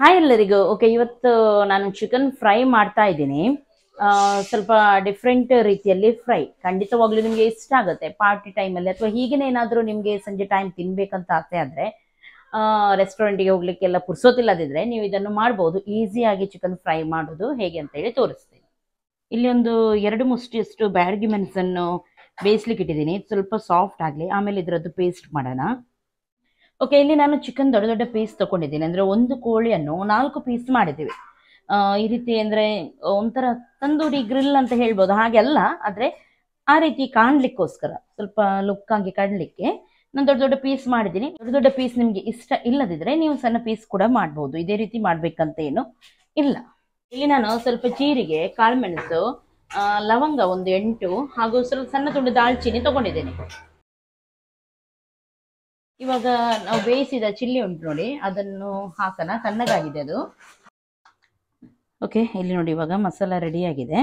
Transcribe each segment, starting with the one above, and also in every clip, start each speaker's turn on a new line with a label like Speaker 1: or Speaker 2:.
Speaker 1: Hi ಎಲ್ಲರಿಗೂ. Okay, ಇವತ್ತು ನಾನು ಚಿಕನ್ ಫ್ರೈ ಮಾಡ್ತಾ ಇದ್ದೀನಿ. ಸ್ವಲ್ಪ ಡಿಫ್ರೆಂಟ್ ರೀತಿಯಲ್ಲಿ ಫ್ರೈ. ಖಂಡಿತವಾಗ್ಲೂ ನಿಮಗೆ ಇಷ್ಟ ಆಗುತ್ತೆ ಪಾರ್ಟಿ ಟೈಮಲ್ಲಿ, ಅಥವಾ ಹೀಗೇನೆ ಏನಾದರೂ ನಿಮಗೆ ಸಂಜೆ ಟೈಮ್ ತಿನ್ಬೇಕಂತ ಆಸೆ ಆದರೆ, ರೆಸ್ಟೋರೆಂಟಿಗೆ ಹೋಗ್ಲಿಕ್ಕೆಲ್ಲ ಪುರ್ಸೋತಿಲ್ಲದಿದ್ರೆ ನೀವು ಇದನ್ನು ಮಾಡ್ಬೋದು. ಈಸಿಯಾಗಿ ಚಿಕನ್ ಫ್ರೈ ಮಾಡೋದು ಹೇಗೆ ಅಂತ ಹೇಳಿ ತೋರಿಸ್ತೀನಿ. ಇಲ್ಲಿ ಒಂದು 2 ಮುಷ್ಟಿಯಷ್ಟು ಬ್ಯಾಡಗಿ ಮೆಣಸನ್ನು ಬೇಯಿಸ್ಲಿಕ್ಕೆ ಇಟ್ಟಿದ್ದೀನಿ, ಸ್ವಲ್ಪ ಸಾಫ್ಟ್ ಆಗಲಿ, ಆಮೇಲೆ ಇದರದ್ದು ಪೇಸ್ಟ್ ಮಾಡೋಣ. ಓಕೆ, ಇಲ್ಲಿ ನಾನು ಚಿಕನ್ ದೊಡ್ಡ ದೊಡ್ಡ ಪೀಸ್ ತೊಗೊಂಡಿದ್ದೀನಿ. ಅಂದರೆ ಒಂದು ಕೋಳಿಯನ್ನು 4 ಪೀಸ್ ಮಾಡಿದ್ದೀವಿ. ಈ ರೀತಿ ಅಂದರೆ ಒಂಥರ ತಂದೂರಿ ಗ್ರಿಲ್ ಅಂತ ಹೇಳ್ಬೋದು, ಹಾಗೆಲ್ಲ, ಆದರೆ ಆ ರೀತಿ ಕಾಣಲಿಕ್ಕೋಸ್ಕರ, ಸ್ವಲ್ಪ ಲುಕ್ ಆಗಿ ಕಾಣಲಿಕ್ಕೆ ನಾನು ದೊಡ್ಡ ದೊಡ್ಡ ಪೀಸ್ ಮಾಡಿದ್ದೀನಿ. ದೊಡ್ಡ ದೊಡ್ಡ ಪೀಸ್ ನಿಮಗೆ ಇಷ್ಟ ಇಲ್ಲದಿದ್ದರೆ ನೀವು ಸಣ್ಣ ಪೀಸ್ ಕೂಡ ಮಾಡ್ಬೋದು, ಇದೇ ರೀತಿ ಮಾಡಬೇಕಂತ ಏನು ಇಲ್ಲ. ಇಲ್ಲಿ ನಾನು ಸ್ವಲ್ಪ ಜೀರಿಗೆ, ಕಾಳುಮೆಣಸು, ಲವಂಗ ಒಂದು 8 ಹಾಗೂ ಸ್ವಲ್ಪ ಸಣ್ಣ ತುಂಡು ದಾಲ್ಚಿನ್ನಿ ತೊಗೊಂಡಿದ್ದೀನಿ. ಇವಾಗ ನಾವು ಬೇಯಿಸಿದ ಚಿಲ್ಲಿ ಉಂಟು ನೋಡಿ, ಅದನ್ನು ಹಾಕೋಣ. ತಣ್ಣಗಾಗಿದೆ ಅದು. ಓಕೆ, ಇಲ್ಲಿ ನೋಡಿ ಇವಾಗ ಮಸಾಲ ರೆಡಿಯಾಗಿದೆ.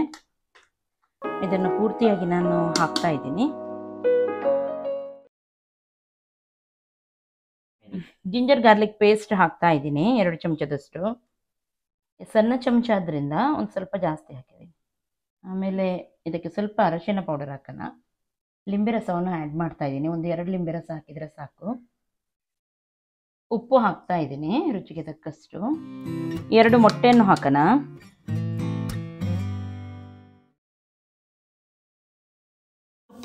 Speaker 1: ಇದನ್ನು ಪೂರ್ತಿಯಾಗಿ ನಾನು ಹಾಕ್ತಾ ಇದ್ದೀನಿ. ಜಿಂಜರ್ ಗಾರ್ಲಿಕ್ ಪೇಸ್ಟ್ ಹಾಕ್ತಾ ಇದ್ದೀನಿ, 2 ಚಮಚದಷ್ಟು. ಸಣ್ಣ ಚಮಚ ಆದ್ರಿಂದ ಒಂದು ಸ್ವಲ್ಪ ಜಾಸ್ತಿ ಹಾಕಿದ್ದೀನಿ. ಆಮೇಲೆ ಇದಕ್ಕೆ ಸ್ವಲ್ಪ ಅರಶಿನ ಪೌಡರ್ ಹಾಕೋಣ. ಲಿಂಬೆ ರಸವನ್ನು ಆ್ಯಡ್ ಮಾಡ್ತಾ ಇದ್ದೀನಿ, ಒಂದು 2 ಲಿಂಬೆ ರಸ ಹಾಕಿದರೆ ಸಾಕು. ಉಪ್ಪು ಹಾಕ್ತಾ ಇದ್ದೀನಿ ರುಚಿಗೆ ತಕ್ಕಷ್ಟು. 2 ಮೊಟ್ಟೆಯನ್ನು ಹಾಕೋಣ.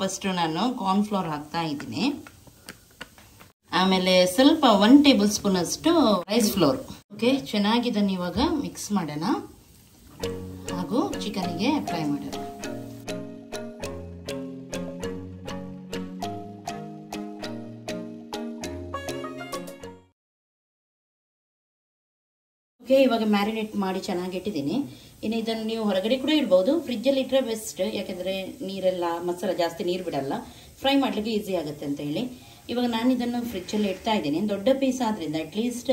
Speaker 1: ಫಸ್ಟ್ ನಾನು ಕಾರ್ನ್ಫ್ಲೋರ್ ಹಾಕ್ತಾ ಇದ್ದೀನಿ. ಆಮೇಲೆ ಸ್ವಲ್ಪ 1 ಟೇಬಲ್ ಸ್ಪೂನ್ ಅಷ್ಟು ರೈಸ್ ಫ್ಲೋರ್. ಓಕೆ, ಚೆನ್ನಾಗಿ ಇದನ್ನು ಇವಾಗ ಮಿಕ್ಸ್ ಮಾಡೋಣ ಹಾಗೂ ಚಿಕನ್ಗೆ ಅಪ್ಲೈ ಮಾಡೋಣ. ಓಕೆ, ಇವಾಗ ಮ್ಯಾರಿನೇಟ್ ಮಾಡಿ ಚೆನ್ನಾಗಿ ಇಟ್ಟಿದ್ದೀನಿ. ಇನ್ನು ಇದನ್ನು ನೀವು ಹೊರಗಡೆ ಕೂಡ ಇಡ್ಬೋದು, ಫ್ರಿಜ್ಜಲ್ಲಿ ಇಟ್ಟರೆ ಬೆಸ್ಟ್. ಯಾಕೆಂದರೆ ನೀರೆಲ್ಲ ಮಸಾಲ ಜಾಸ್ತಿ ನೀರು ಬಿಡಲ್ಲ, ಫ್ರೈ ಮಾಡಲಿಕ್ಕೆ ಈಸಿ ಆಗುತ್ತೆ ಅಂತ ಹೇಳಿ. ಇವಾಗ ನಾನು ಇದನ್ನು ಫ್ರಿಜ್ಜಲ್ಲಿ ಇಡ್ತಾ ಇದ್ದೀನಿ. ದೊಡ್ಡ ಪೀಸ್ ಆದ್ರಿಂದ ಅಟ್ಲೀಸ್ಟ್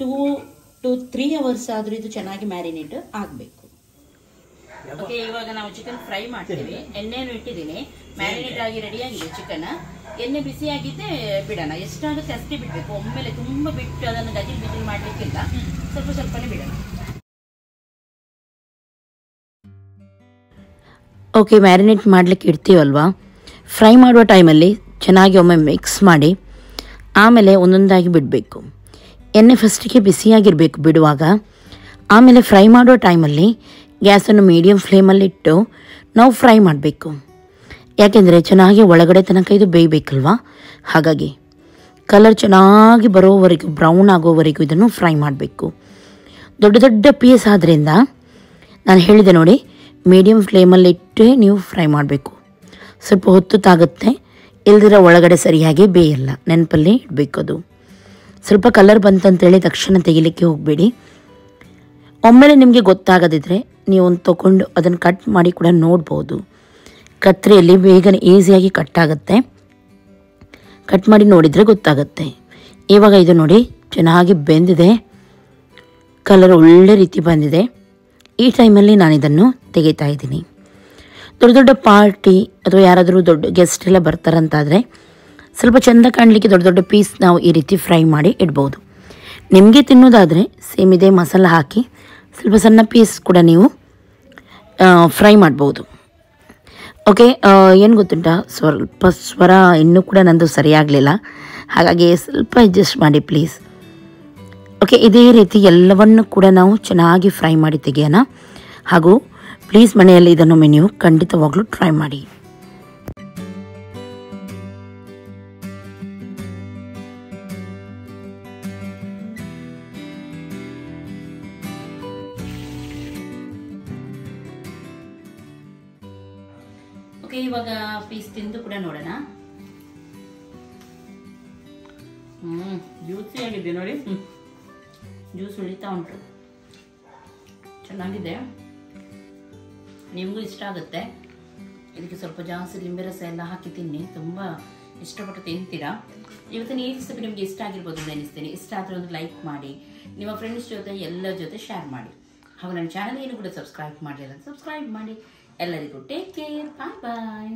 Speaker 1: 2 to 3 ಅವರ್ಸ್ ಆದರೂ ಇದು ಚೆನ್ನಾಗಿ ಮ್ಯಾರಿನೇಟ್ ಆಗಬೇಕು. ಓಕೆ, ಇವಾಗ ನಾವು ಚಿಕನ್ ಫ್ರೈ ಮಾಡ್ತೀವಿ. ಎಣ್ಣೆಯನ್ನು ಇಟ್ಟಿದ್ದೀನಿ, ಮ್ಯಾರಿನೇಟ್ ಆಗಿ ರೆಡಿಯಾಗಿದೆ ಚಿಕನ್. ಎಣ್ಣೆ ಬಿಸಿಯಾಗಿದ್ದೆ ಬಿಡೋಣ, ಎಷ್ಟಾಗುತ್ತೆ ಅಷ್ಟೇ ಬಿಡಬೇಕು. ಒಮ್ಮೆಲೆ ತುಂಬ ಬಿಟ್ಟು ಅದನ್ನು ಗಜಿಲ್ ಮಾಡಲಿಕ್ಕಿಲ್ಲ, ಸ್ವಲ್ಪ ಸ್ವಲ್ಪನೇ ಬಿಡೋಣ. ಓಕೆ, ಮ್ಯಾರಿನೇಟ್ ಮಾಡಲಿಕ್ಕೆ ಇಡ್ತೀವಲ್ವಾ, ಫ್ರೈ ಮಾಡುವ ಟೈಮಲ್ಲಿ ಚೆನ್ನಾಗಿ ಒಮ್ಮೆ ಮಿಕ್ಸ್ ಮಾಡಿ ಆಮೇಲೆ ಒಂದೊಂದಾಗಿ ಬಿಡಬೇಕು. ಎಣ್ಣೆ ಫಸ್ಟಿಗೆ ಬಿಸಿಯಾಗಿರಬೇಕು ಬಿಡುವಾಗ. ಆಮೇಲೆ ಫ್ರೈ ಮಾಡೋ ಟೈಮಲ್ಲಿ ಗ್ಯಾಸನ್ನು ಮೀಡಿಯಮ್ ಫ್ಲೇಮಲ್ಲಿಟ್ಟು ನಾವು ಫ್ರೈ ಮಾಡಬೇಕು. ಯಾಕೆಂದರೆ ಚೆನ್ನಾಗಿ ಒಳಗಡೆ ತನಕ ಇದು ಬೇಯಬೇಕಲ್ವಾ, ಹಾಗಾಗಿ ಕಲರ್ ಚೆನ್ನಾಗಿ ಬರೋವರೆಗೂ, ಬ್ರೌನ್ ಆಗೋವರೆಗೂ ಇದನ್ನು ಫ್ರೈ ಮಾಡಬೇಕು. ದೊಡ್ಡ ದೊಡ್ಡ ಪೀಸ್ ಆದ್ದರಿಂದ ನಾನು ಹೇಳಿದೆ ನೋಡಿ, ಮೀಡಿಯಮ್ ಫ್ಲೇಮಲ್ಲಿಟ್ಟೇ ನೀವು ಫ್ರೈ ಮಾಡಬೇಕು. ಸ್ವಲ್ಪ ಹೊತ್ತು ತಾಗುತ್ತೆ, ಇಲ್ದಿರ ಒಳಗಡೆ ಸರಿಯಾಗಿ ಬೇಯಲ್ಲ, ನೆನಪಲ್ಲಿ ಇಡಬೇಕು. ಅದು ಸ್ವಲ್ಪ ಕಲರ್ ಬಂತಂತೇಳಿ ತಕ್ಷಣ ತೆಗಿಲಿಕ್ಕೆ ಹೋಗಬೇಡಿ. ಒಮ್ಮೆಲೆ ನಿಮಗೆ ಗೊತ್ತಾಗದಿದ್ದರೆ ನೀವು ಒಂದು ತೊಗೊಂಡು ಅದನ್ನು ಕಟ್ ಮಾಡಿ ಕೂಡ ನೋಡ್ಬೋದು. ಕತ್ತರಿಯಲ್ಲಿ ಬೇಗನೆ ಈಸಿಯಾಗಿ ಕಟ್ ಆಗುತ್ತೆ, ಕಟ್ ಮಾಡಿ ನೋಡಿದರೆ ಗೊತ್ತಾಗುತ್ತೆ. ಇವಾಗ ಇದು ನೋಡಿ ಚೆನ್ನಾಗಿ ಬೆಂದಿದೆ, ಕಲರ್ ಒಳ್ಳೆ ರೀತಿ ಬಂದಿದೆ. ಈ ಟೈಮಲ್ಲಿ ನಾನು ಇದನ್ನು ತೆಗಿತಾ ಇದ್ದೀನಿ. ದೊಡ್ಡ ದೊಡ್ಡ ಪಾರ್ಟಿ ಅಥವಾ ಯಾರಾದರೂ ದೊಡ್ಡ ಗೆಸ್ಟ್ ಎಲ್ಲ ಬರ್ತಾರಂತಾದರೆ ಸ್ವಲ್ಪ ಚೆಂದ ಕಾಣಲಿಕ್ಕೆ ದೊಡ್ಡ ದೊಡ್ಡ ಪೀಸ್ ನಾವು ಈ ರೀತಿ ಫ್ರೈ ಮಾಡಿ ಇಡ್ಬೋದು. ನಿಮಗೆ ತಿನ್ನೋದಾದರೆ ಸೇಮ್ ಇದೇ ಮಸಾಲ ಹಾಕಿ ಸ್ವಲ್ಪ ಸಣ್ಣ ಪೀಸ್ ಕೂಡ ನೀವು ಫ್ರೈ ಮಾಡ್ಬೋದು. ಓಕೆ, ಏನು ಗೊತ್ತುಂಟ, ಸ್ವಲ್ಪ ಸ್ವರ ಇನ್ನೂ ಕೂಡ ನಂದು ಸರಿಯಾಗಲಿಲ್ಲ, ಹಾಗಾಗಿ ಸ್ವಲ್ಪ ಅಡ್ಜಸ್ಟ್ ಮಾಡಿ ಪ್ಲೀಸ್. ಓಕೆ, ಇದೇ ರೀತಿ ಎಲ್ಲವನ್ನು ಕೂಡ ನಾವು ಚೆನ್ನಾಗಿ ಫ್ರೈ ಮಾಡಿ ತೆಗೆಯೋಣ. ಹಾಗೂ ಪ್ಲೀಸ್ ಮನೆಯಲ್ಲಿ ಇದನ್ನೊಮ್ಮೆ ನೀವು ಖಂಡಿತವಾಗ್ಲೂ ಟ್ರೈ ಮಾಡಿ. ಓಕೆ, ಇವಾಗ ಪೀಸ್ ತಿಂದು ಕೂಡ ನೋಡೋಣ. ಜ್ಯೂಸಿ ಆಗಿದೆ ನೋಡಿ, ಜ್ಯೂಸ್ ಉಳಿತಾ ಉಂಟು, ಚೆನ್ನಾಗಿದೆ. ನಿಮಗೂ ಇಷ್ಟ ಆಗುತ್ತೆ. ಇದಕ್ಕೆ ಸ್ವಲ್ಪ ಜಾಸ್ತಿ ಲಿಂಬೆ ರಸ ಎಲ್ಲ ಹಾಕಿ ತಿನ್ನಿ, ತುಂಬ ಇಷ್ಟಪಟ್ಟು ತಿಂತೀರಾ. ಇವತ್ತಿನ ಈ ರೆಸಿಪಿ ನಿಮಗೆ ಇಷ್ಟ ಆಗಿರ್ಬೋದು ಅಂತ ಎನಿಸ್ತೀನಿ. ಇಷ್ಟ ಆದರೆ ಒಂದು ಲೈಕ್ ಮಾಡಿ, ನಿಮ್ಮ ಫ್ರೆಂಡ್ಸ್ ಜೊತೆ ಎಲ್ಲರ ಜೊತೆ ಶೇರ್ ಮಾಡಿ. ಹಾಗೂ ನನ್ನ ಚಾನಲ್ ಏನು ಕೂಡ ಸಬ್ಸ್ಕ್ರೈಬ್ ಮಾಡಲಿಲ್ಲ, ಸಬ್ಸ್ಕ್ರೈಬ್ ಮಾಡಿ. ಎಲ್ಲರಿಗೂ ಟೇಕ್ ಕೇರ್, ಬಾಯ್ ಬಾಯ್.